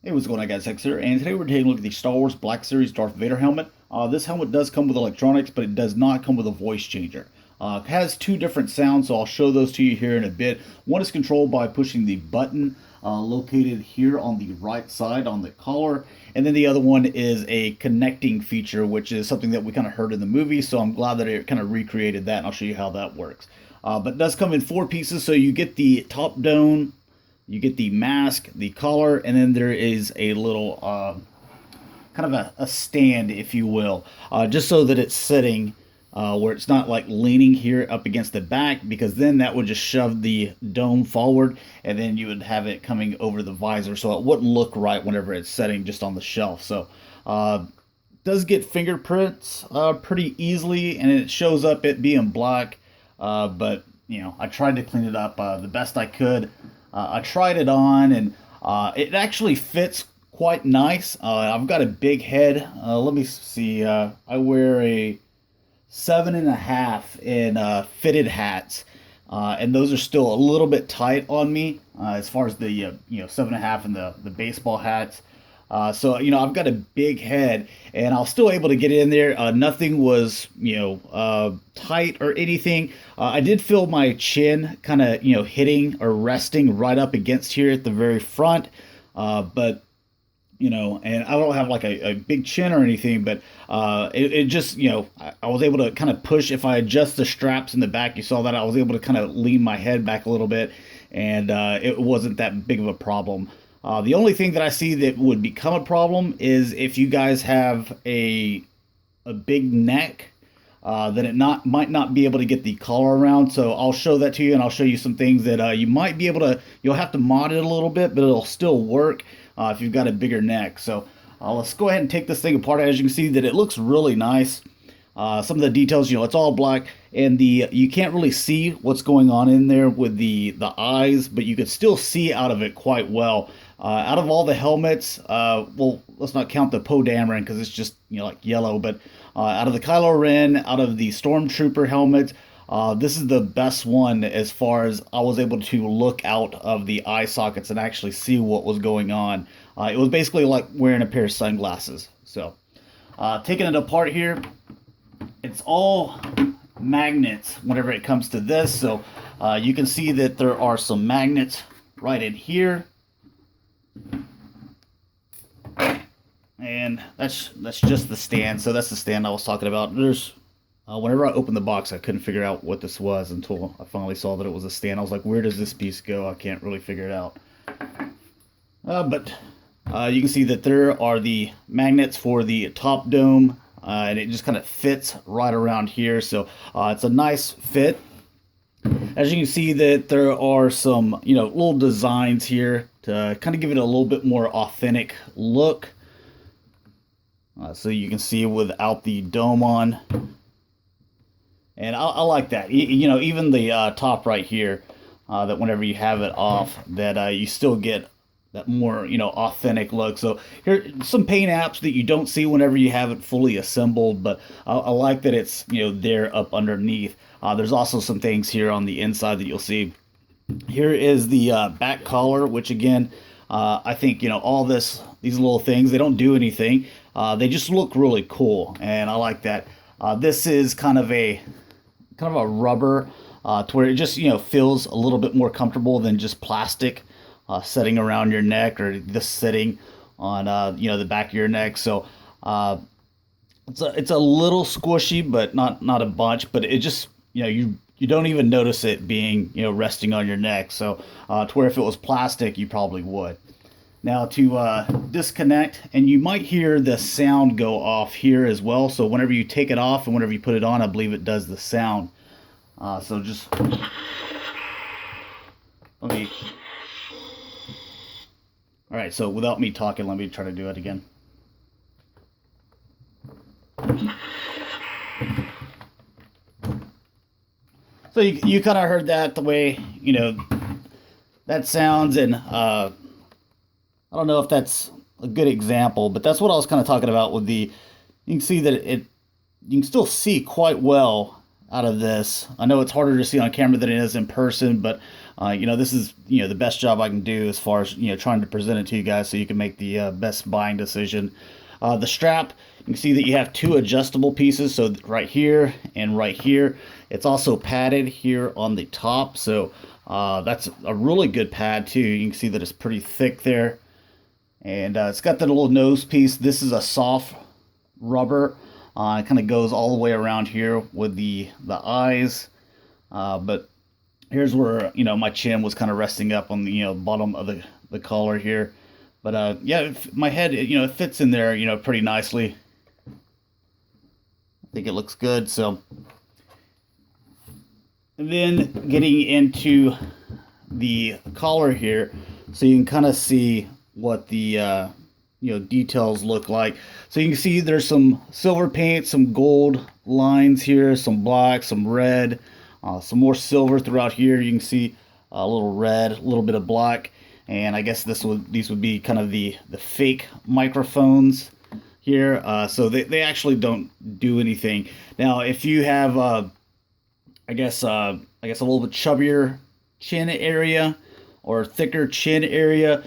Hey, what's going on, guys? Hex here, and today we're taking a look at the Star Wars Black Series Darth Vader helmet. This helmet does come with electronics, but it does not come with a voice changer. It has two different sounds, so I'll show those to you here in a bit. One is controlled by pushing the button located here on the right side on the collar, and then the other one is a connecting feature, which is something that we kind of heard in the movie, so I'm glad that it kind of recreated that, and I'll show you how that works. But it does come in four pieces, so you get the top dome, you get the mask, the collar, and then there is a little kind of a stand, if you will, just so that it's sitting where it's not like leaning here up against the back, because then that would just shove the dome forward, and then you would have it coming over the visor, so it wouldn't look right whenever it's sitting just on the shelf. So does get fingerprints pretty easily, and it shows up it being black, but you know, I tried to clean it up the best I could. I tried it on, and it actually fits quite nice. I've got a big head. Let me see. I wear a 7.5 in fitted hats, and those are still a little bit tight on me as far as the 7.5 in the baseball hats. So I've got a big head, and I was still able to get in there. Nothing was tight or anything. I did feel my chin kind of hitting or resting right up against here at the very front, but and I don't have like a big chin or anything, but it just I was able to kind of push. If I adjust the straps in the back, you saw that I was able to kind of lean my head back a little bit, and it wasn't that big of a problem. The only thing that I see that would become a problem is if you guys have a big neck, then it might not be able to get the collar around. So I'll show that to you, and I'll show you some things that you might be able to. You'll have to mod it a little bit, but it'll still work if you've got a bigger neck. So let's go ahead and take this thing apart. As you can see, that it looks really nice. Some of the details, it's all black, and you can't really see what's going on in there with the eyes, but you can still see out of it quite well. Out of all the helmets, well, let's not count the Poe Dameron because it's just like yellow, but out of the Kylo Ren, out of the Stormtrooper helmets, this is the best one as far as I was able to look out of the eye sockets and actually see what was going on. It was basically like wearing a pair of sunglasses. So taking it apart here, it's all magnets whenever it comes to this. So you can see that there are some magnets right in here. And that's just the stand. So that's the stand I was talking about. There's whenever I opened the box, I couldn't figure out what this was until I finally saw that it was a stand. I was like, where does this piece go? I can't really figure it out. But you can see that there are the magnets for the top dome, and it just kind of fits right around here. So it's a nice fit. As you can see that there are some little designs here to kind of give it a little bit more authentic look. So you can see without the dome on. And I like that. Even the top right here, that whenever you have it off, that you still get that more, authentic look. So here some paint apps that you don't see whenever you have it fully assembled, but I like that it's, there up underneath. There's also some things here on the inside that you'll see. Here is the back collar, which again, I think, all these little things, they don't do anything. They just look really cool, and I like that. This is kind of a rubber, to where it just feels a little bit more comfortable than just plastic sitting around your neck, or just sitting on the back of your neck. So it's a little squishy, but not a bunch. But it just you don't even notice it being resting on your neck. So to where if it was plastic, you probably would. Now to disconnect, and you might hear the sound go off here as well. So whenever you take it off and whenever you put it on, I believe it does the sound. So just let me. All right, so without me talking, let me try to do it again. So you kind of heard that the way that sounds, and I don't know if that's a good example, but that's what I was kind of talking about with the. You can see that you can still see quite well out of this. I know it's harder to see on camera than it is in person, but this is the best job I can do as far as trying to present it to you guys so you can make the best buying decision. The strap, you can see that you have two adjustable pieces, so right here and right here. It's also padded here on the top, so that's a really good pad too. You can see that it's pretty thick there, and it's got that little nose piece. This is a soft rubber. It kind of goes all the way around here with the eyes, but here's where my chin was kind of resting up on the bottom of the collar here. But yeah, my head it fits in there pretty nicely. I think it looks good. So, and then getting into the collar here, so you can kind of see what the details look like. So you can see there's some silver paint, some gold lines here, some black, some red, some more silver throughout here. You can see a little red, a little bit of black, and I guess these would be kind of the fake microphones here. So they actually don't do anything. Now, if you have I guess a little bit chubbier chin area or thicker chin area,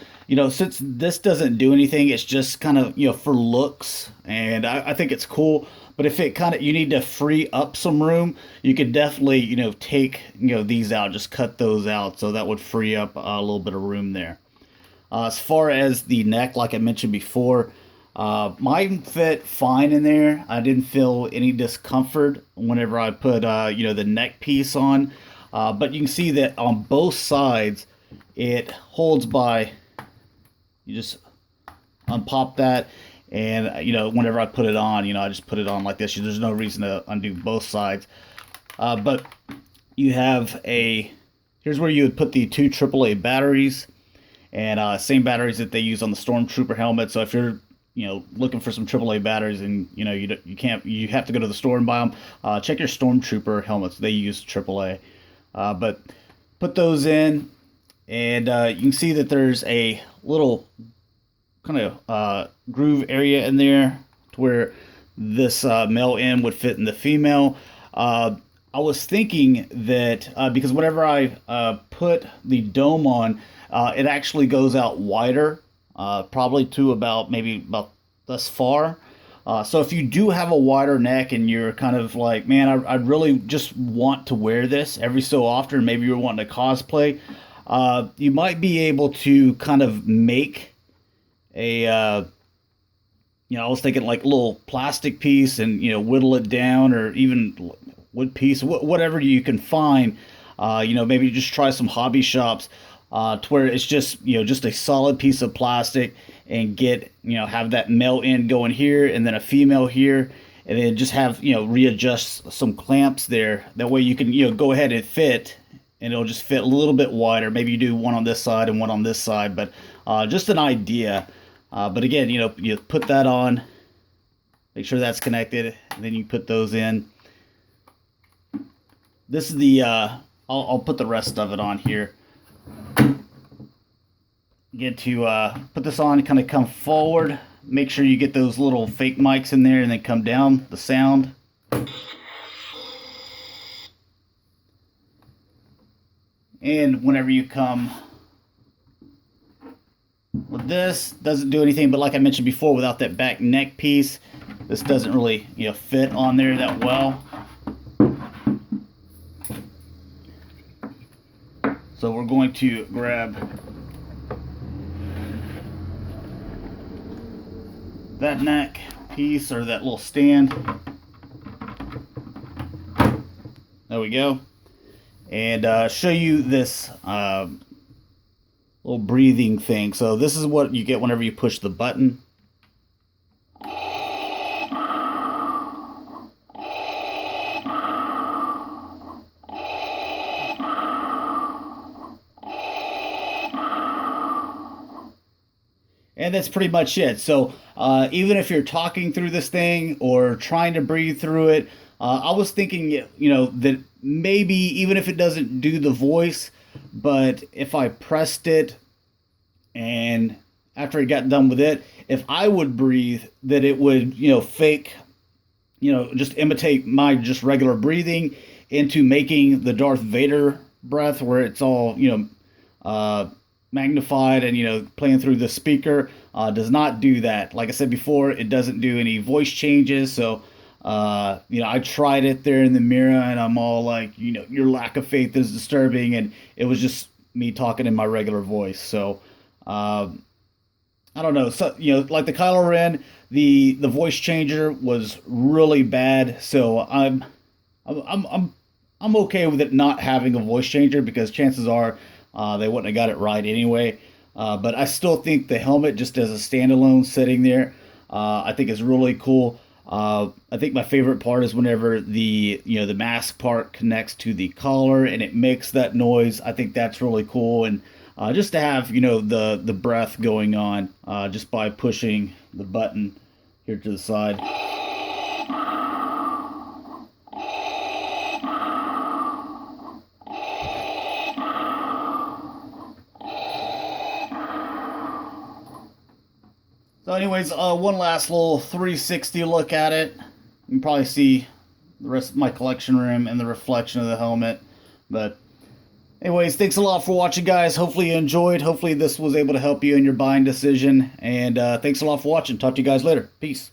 since this doesn't do anything, it's just kind of for looks, and I think it's cool. But if it you need to free up some room, you could definitely take these out, just cut those out, so that would free up a little bit of room there. As far as the neck, like I mentioned before, mine fit fine in there. I didn't feel any discomfort whenever I put the neck piece on, but you can see that on both sides it holds by. You just unpop that, and whenever I put it on, I just put it on like this. There's no reason to undo both sides. But you have here's where you would put the two AAA batteries, and same batteries that they use on the Stormtrooper helmet. So if you're looking for some AAA batteries, and you have to go to the store and buy them, check your Stormtrooper helmets. They use AAA. But put those in, and you can see that there's a little kind of groove area in there to where this male end would fit in the female. I was thinking that because whenever I put the dome on, it actually goes out wider, probably to about this far. So if you do have a wider neck and you're kind of like, man, I really just want to wear this every so often, maybe you're wanting to cosplay, you might be able to kind of make I was thinking like a little plastic piece and, whittle it down, or even wood piece, whatever you can find, maybe just try some hobby shops, to where it's just, just a solid piece of plastic, and get, have that male end going here and then a female here, and then just have, readjust some clamps there. That way you can, go ahead and fit, and it'll just fit a little bit wider. Maybe you do one on this side and one on this side, but just an idea. But again, you put that on, make sure that's connected, and then you put those in. This is the, I'll put the rest of it on here. Get to put this on, kind of come forward. Make sure you get those little fake mics in there, and then come down the sound. And whenever you come with this, doesn't do anything, but like I mentioned before, without that back neck piece, this doesn't really fit on there that well. So we're going to grab that neck piece, or that little stand. There we go. And show you this little breathing thing. So this is what you get whenever you push the button. And that's pretty much it. So even if you're talking through this thing or trying to breathe through it, I was thinking, that maybe even if it doesn't do the voice, but if I pressed it, and after it got done with it, if I would breathe, that it would, fake just imitate my just regular breathing into making the Darth Vader breath where it's all, magnified and, playing through the speaker. Does not do that. Like I said before, it doesn't do any voice changes. So, I tried it there in the mirror and I'm all like, your lack of faith is disturbing. And it was just me talking in my regular voice. So, I don't know. So, like the Kylo Ren, the voice changer was really bad. So I'm okay with it not having a voice changer because chances are they wouldn't have got it right anyway. But I still think the helmet, just as a standalone sitting there, I think is really cool. I think my favorite part is whenever the mask part connects to the collar and it makes that noise. I think that's really cool, and just to have the breath going on just by pushing the button here to the side. So anyways, one last little 360 look at it. You can probably see the rest of my collection room and the reflection of the helmet. But anyways, thanks a lot for watching, guys. Hopefully you enjoyed. Hopefully this was able to help you in your buying decision. And thanks a lot for watching. Talk to you guys later. Peace.